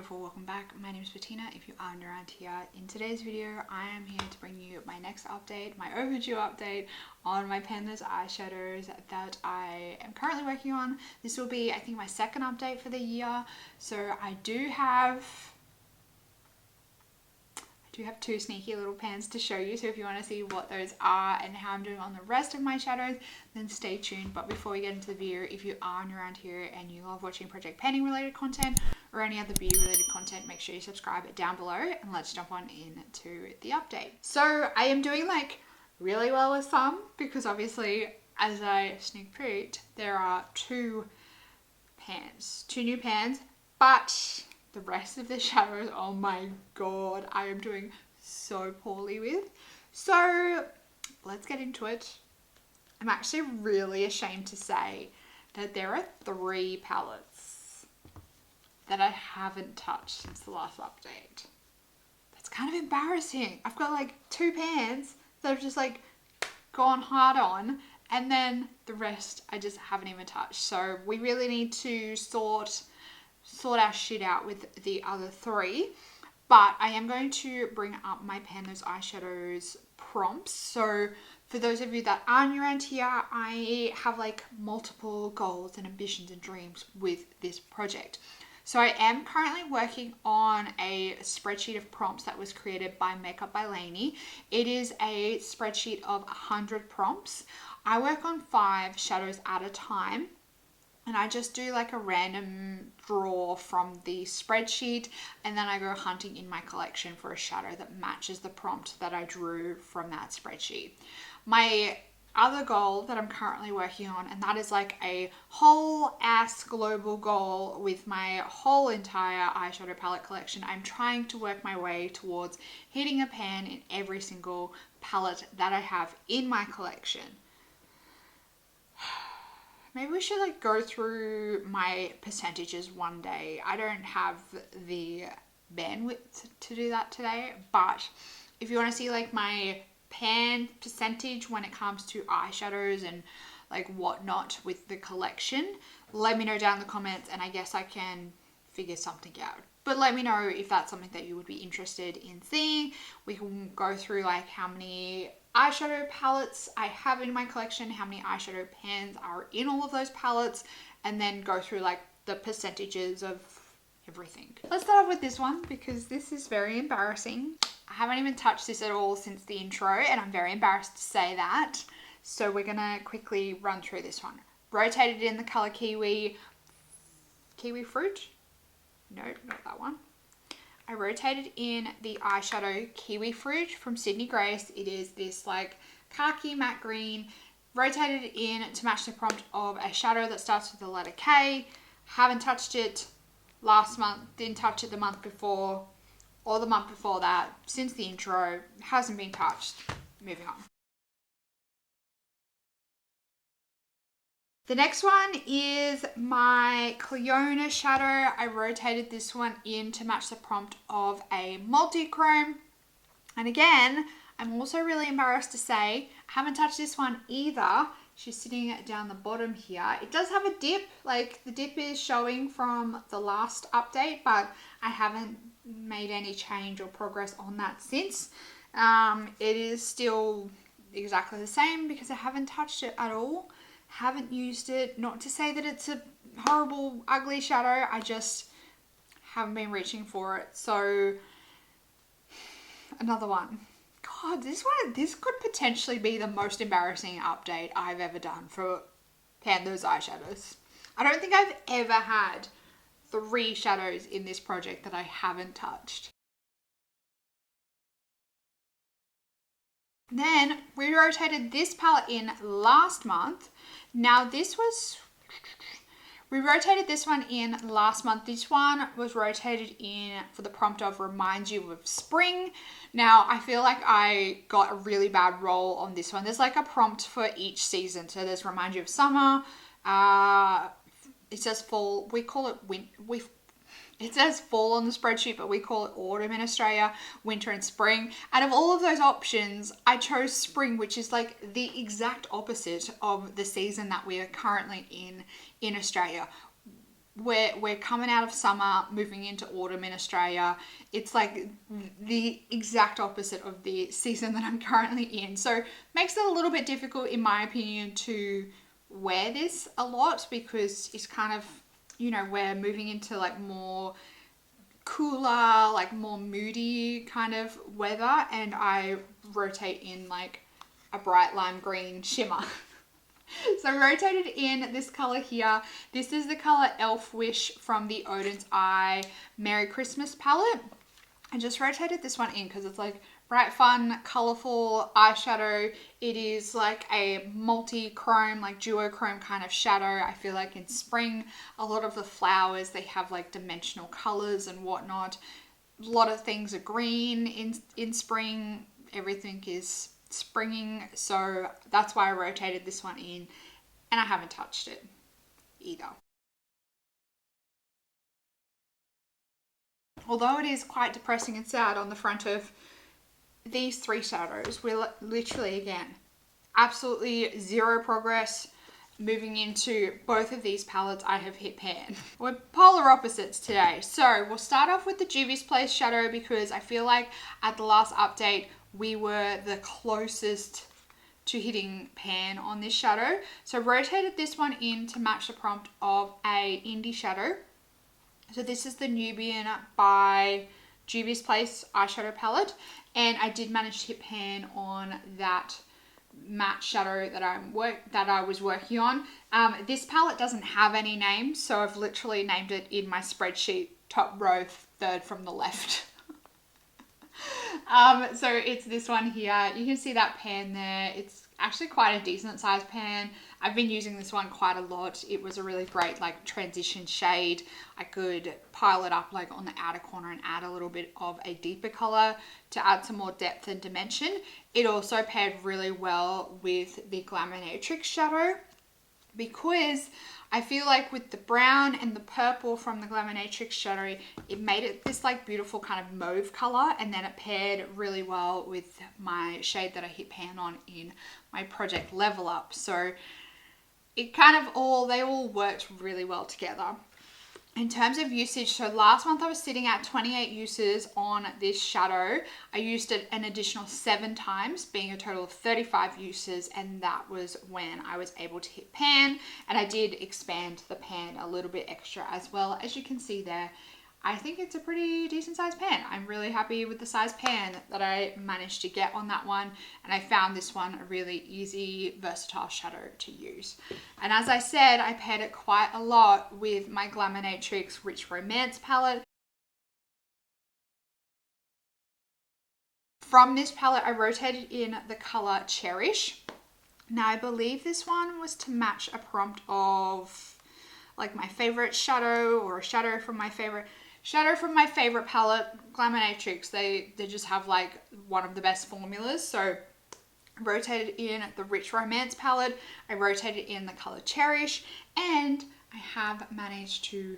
beautiful, welcome back. My name is Bettina. If you aren't around here, in today's video I am here to bring you my next update, my overdue update on my penless eyeshadows that I am currently working on. This will be, I think, my second update for the year. So I do have two sneaky little pans to show you, so if you want to see what those are and how I'm doing on the rest of my shadows, then stay tuned. But before we get into the video, if you aren't around here and you love watching project painting related content or any other beauty related content, make sure you subscribe down below, and let's jump on into the update. So I am doing like really well with some, because obviously, as I sneak peeked, there are two new pans, but the rest of the shadows, oh my god, I am doing so poorly with. So let's get into it. I'm actually really ashamed to say that there are 3 palettes that I haven't touched since the last update. That's kind of embarrassing. I've got like 2 pans that I've just like gone hard on, and then the rest I just haven't even touched. So we really need to sort our shit out with the other 3. But I am going to bring up my Penless Eyeshadows prompts. So for those of you that aren't around here, I have like multiple goals and ambitions and dreams with this project. So I am currently working on a spreadsheet of prompts that was created by Makeup by Lainey. It is a spreadsheet of 100 prompts. I work on 5 shadows at a time, and I just do like a random draw from the spreadsheet, and then I go hunting in my collection for a shadow that matches the prompt that I drew from that spreadsheet. My other goal that I'm currently working on, and that is like a whole ass global goal with my whole entire eyeshadow palette collection. I'm trying to work my way towards hitting a pan in every single palette that I have in my collection. Maybe we should like go through my percentages one day. I don't have the bandwidth to do that today, but if you want to see like my pan percentage when it comes to eyeshadows and like whatnot with the collection, let me know down in the comments, and I guess I can figure something out. But let me know if that's something that you would be interested in seeing. We can go through like how many eyeshadow palettes I have in my collection, how many eyeshadow pans are in all of those palettes, and then go through like the percentages of everything. Let's start off with this one, because this is very embarrassing. I haven't even touched this at all since the intro, and I'm very embarrassed to say that. So we're gonna quickly run through this one. Rotated in the color Kiwi Fruit? No, not that one. I rotated in the eyeshadow Kiwi Fruit from Sydney Grace. It is this like khaki matte green. Rotated it in to match the prompt of a shadow that starts with the letter K. Haven't touched it last month, didn't touch it the month before, or the month before that. Since the intro, hasn't been touched. Moving on. The next one is my Cleona shadow. I rotated this one in to match the prompt of a multi-chrome. And again, I'm also really embarrassed to say, I haven't touched this one either. She's sitting down the bottom here. It does have a dip, like the dip is showing from the last update, but I haven't made any change or progress on that since. It is still exactly the same because I haven't touched it at all. Haven't used it. Not to say that it's a horrible, ugly shadow. I just haven't been reaching for it. So another one. God, this could potentially be the most embarrassing update I've ever done for Penless eyeshadows. I don't think I've ever had 3 shadows in this project that I haven't touched. Then we rotated this palette in last month. Now we rotated this one in last month. This one was rotated in for the prompt of reminds you of spring. Now I feel like I got a really bad roll on this one. There's like a prompt for each season. So there's remind you of summer. It says fall. We call it It says fall on the spreadsheet, but we call it autumn in Australia, winter and spring. Out of all of those options, I chose spring, which is like the exact opposite of the season that we are currently in Australia. we're coming out of summer, moving into autumn in Australia. It's like the exact opposite of the season that I'm currently in. So makes it a little bit difficult, in my opinion, to wear this a lot, because it's kind of, you know, we're moving into like more cooler, like more moody kind of weather, and I rotate in like a bright lime green shimmer. So I rotated in this color here. This is the color Elf Wish from the Odin's Eye Merry Christmas palette. I just rotated this one in because it's like bright, fun, colorful eyeshadow. It is like a multi-chrome, like duochrome kind of shadow. I feel like in spring, a lot of the flowers, they have like dimensional colors and whatnot. A lot of things are green in spring. Everything is springing, so that's why I rotated this one in, and I haven't touched it either. Although it is quite depressing and sad on the front of these three shadows, we're literally, again, absolutely zero progress. Moving into both of these palettes, I have hit pan. We're polar opposites today. So we'll start off with the Juvia's Place shadow, because I feel like at the last update, we were the closest to hitting pan on this shadow. So I rotated this one in to match the prompt of a indie shadow. So this is the Nubian by Juvia's Place eyeshadow palette, and I did manage to hit pan on that matte shadow that I was working on. This palette doesn't have any names, so I've literally named it in my spreadsheet, top row, third from the left. So it's this one here. You can see that pan there. It's actually quite a decent sized pan. I've been using this one quite a lot. It was a really great like transition shade. I could pile it up like on the outer corner and add a little bit of a deeper color to add some more depth and dimension. It also paired really well with the Glaminatrix shadow, because I feel like with the brown and the purple from the Glaminatrix shadow, it made it this like beautiful kind of mauve color, and then it paired really well with my shade that I hit pan on in my project Level Up. So it kind of they all worked really well together. In terms of usage, so last month I was sitting at 28 uses on this shadow. I used it an additional 7 times, being a total of 35 uses, and that was when I was able to hit pan, and I did expand the pan a little bit extra as well. As you can see there, I think it's a pretty decent sized pan. I'm really happy with the size pan that I managed to get on that one, and I found this one a really easy, versatile shadow to use. And as I said, I paired it quite a lot with my Glaminatrix Rich Romance palette. From this palette, I rotated in the color Cherish. Now, I believe this one was to match a prompt of like my favorite shadow, or a shadow from my favorite palette, Glaminatrix. They just have like one of the best formulas. So I rotated in the Rich Romance palette, I rotated in the color Cherish, and I have managed to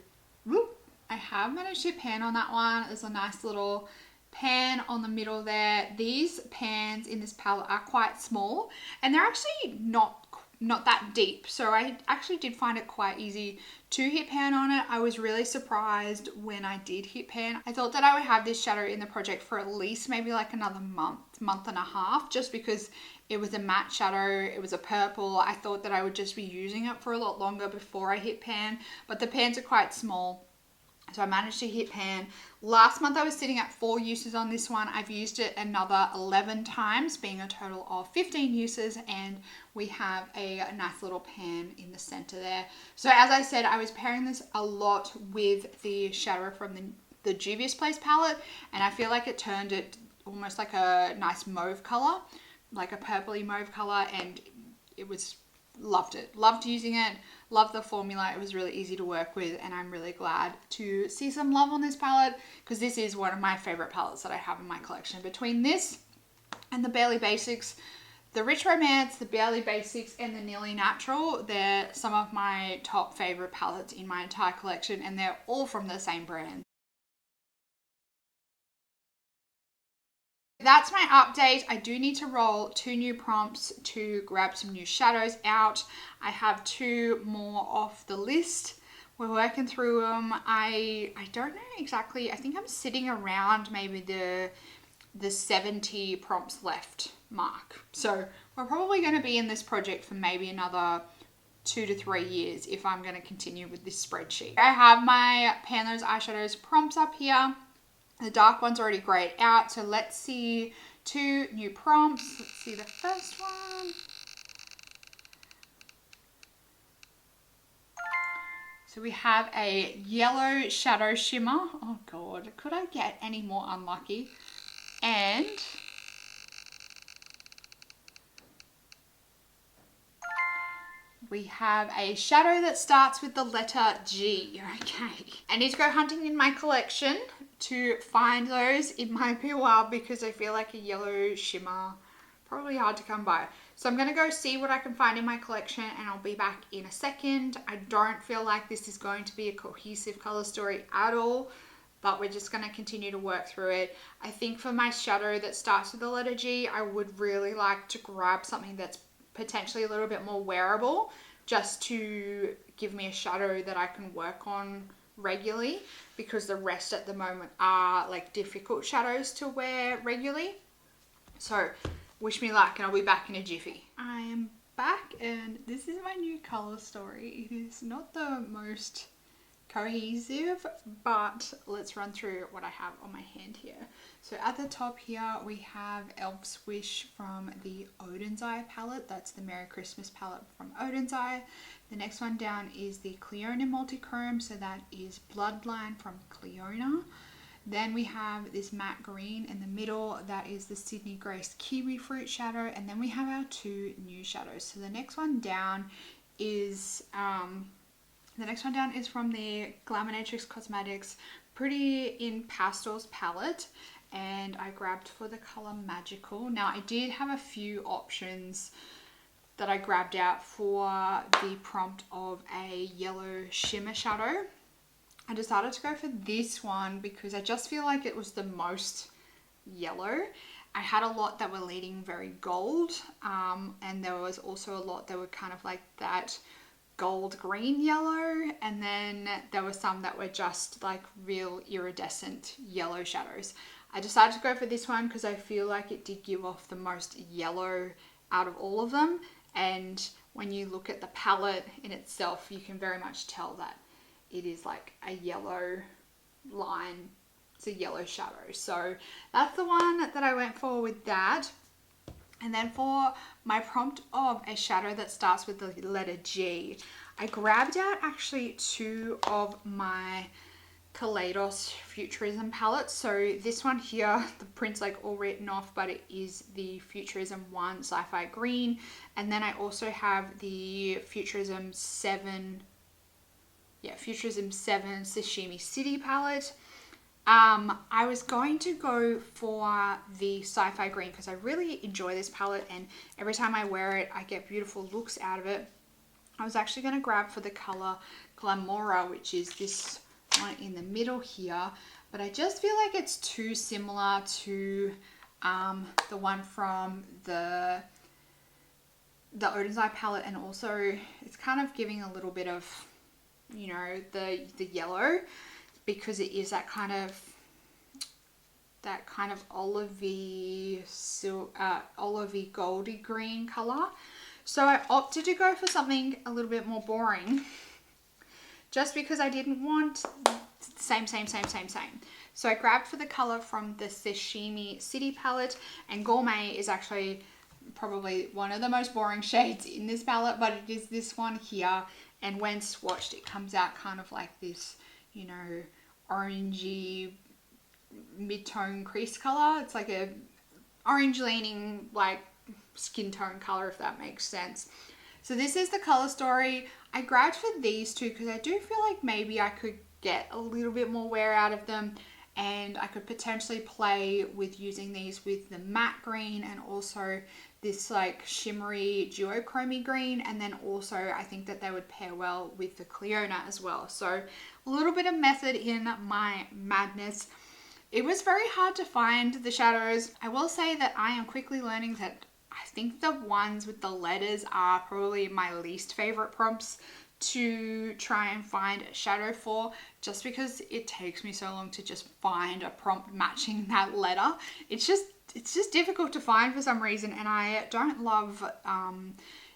pan on that one. There's a nice little pan on the middle there. These pans in this palette are quite small, and they're actually not that deep, so I actually did find it quite easy to hit pan on it. I was really surprised when I did hit pan. I thought that I would have this shadow in the project for at least maybe like another month and a half, just because it was a matte shadow, it was a purple. I thought that I would just be using it for a lot longer before I hit pan, but the pans are quite small, so I managed to hit pan. Last month I was sitting at 4 uses on this one. I've used it another 11 times, being a total of 15 uses, and we have a nice little pan in the center there. So as I said, I was pairing this a lot with the shadow from the Juvia's Place palette, and I feel like it turned it almost like a nice mauve color, like a purpley mauve color, and it was, loved it. Loved using it. Love the formula. It was really easy to work with, and I'm really glad to see some love on this palette, because this is one of my favorite palettes that I have in my collection. Between this and the Barely Basics, the Rich Romance, the Barely Basics, and the Nearly Natural, they're some of my top favorite palettes in my entire collection, and they're all from the same brand. That's my update. I do need to roll 2 new prompts to grab some new shadows out. I have 2 more off the list. we're working through them. I don't know exactly. I think I'm sitting around maybe the 70 prompts left mark. So we're probably going to be in this project for maybe another 2 to 3 years if I'm going to continue with this spreadsheet. I have my Pan Those Eyeshadows prompts up here. The dark one's already grayed out. So let's see 2 new prompts. Let's see the first one. So we have a yellow shadow shimmer. Oh God, could I get any more unlucky? And we have a shadow that starts with the letter G. Okay. I need to go hunting in my collection to find those. It might be a while because I feel like a yellow shimmer, probably hard to come by. So I'm going to go see what I can find in my collection and I'll be back in a second. I don't feel like this is going to be a cohesive color story at all, but we're just going to continue to work through it. I think for my shadow that starts with the letter G, I would really like to grab something that's potentially a little bit more wearable, just to give me a shadow that I can work on regularly, because the rest at the moment are like difficult shadows to wear regularly. So wish me luck and I'll be back in a jiffy. I am back and this is my new color story. It is not the most cohesive, but let's run through what I have on my hand here. So at the top here we have Elf's Wish from the Odin's Eye palette. That's the Merry Christmas palette from Odin's Eye. The next one down is the Cleona Multichrome, so that is Bloodline from Cleona. Then we have this matte green in the middle, that is the Sydney Grace Kiwi Fruit shadow, and then we have our 2 new shadows. So the next one down is from the Glamonatrix Cosmetics Pretty in Pastels palette, and I grabbed for the color Magical. Now I did have a few options that I grabbed out for the prompt of a yellow shimmer shadow. I decided to go for this one because I just feel like it was the most yellow. I had a lot that were leading very gold, and there was also a lot that were kind of like that gold green yellow, and then there were some that were just like real iridescent yellow shadows. I decided to go for this one because I feel like it did give off the most yellow out of all of them, and when you look at the palette in itself you can very much tell that it is like a yellow line. It's a yellow shadow. So that's the one that I went for with that. And then for my prompt of a shadow that starts with the letter G, I grabbed out actually 2 of my Kaleidos Futurism palettes. So this one here, the print's like all written off, but it is the Futurism 1 Sci-Fi Green. And then I also have the Futurism 7 Sashimi City palette. I was going to go for the Sci-Fi Green because I really enjoy this palette and every time I wear it I get beautiful looks out of it. I was actually going to grab for the color Glamora, which is this one in the middle here, but I just feel like it's too similar to the one from the Odin's Eye palette, and also it's kind of giving a little bit of, you know, the yellow, because it is that kind of olivey goldy green color. So I opted to go for something a little bit more boring, just because I didn't want same. So I grabbed for the color from the Sashimi City palette, and Gourmet is actually probably one of the most boring shades in this palette, but it is this one here, and when swatched it comes out kind of like this, you know, orangey mid-tone crease color. It's like a orange leaning like skin tone color, if that makes sense. So this is the color story. I grabbed for these 2 because I do feel like maybe I could get a little bit more wear out of them, and I could potentially play with using these with the matte green and also this like shimmery duochromy green, and then also I think that they would pair well with the Cleona as well. So a little bit of method in my madness. It was very hard to find the shadows. I will say that I am quickly learning that I think the ones with the letters are probably my least favorite prompts to try and find a shadow for, just because it takes me so long to just find a prompt matching that letter. It's just difficult to find for some reason, and I don't love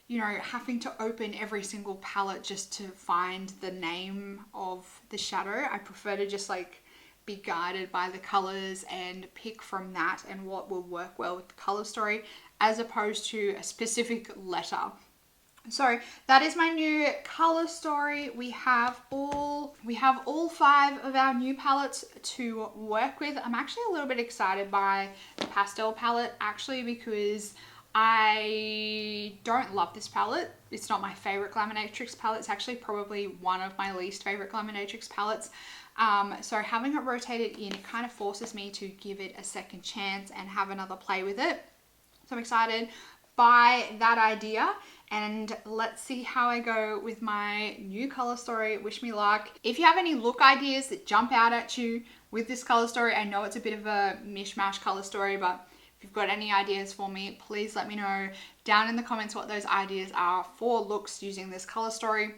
you know, having to open every single palette just to find the name of the shadow. I prefer to just like be guided by the colors and pick from that and what will work well with the color story, as opposed to a specific letter. So that is my new color story. We have all 5 of our new palettes to work with. I'm actually a little bit excited by the pastel palette, actually, because I don't love this palette. It's not my favorite Glaminatrix palette. It's actually probably one of my least favorite Glaminatrix palettes. So having it rotated in, it kind of forces me to give it a second chance and have another play with it. So I'm excited by that idea, and let's see how I go with my new color story. Wish me luck. If you have any look ideas that jump out at you with this color story, I know it's a bit of a mishmash color story, but if you've got any ideas for me, please let me know down in the comments what those ideas are for looks using this color story.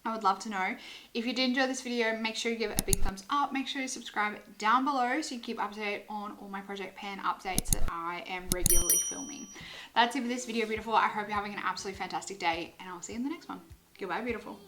I would love to know. If you did enjoy this video, make sure you give it a big thumbs up. Make sure you subscribe down below so you keep up to date on all my Project Pan updates that I am regularly filming. That's it for this video, beautiful. I hope you're having an absolutely fantastic day, and I'll see you in the next one. Goodbye, beautiful.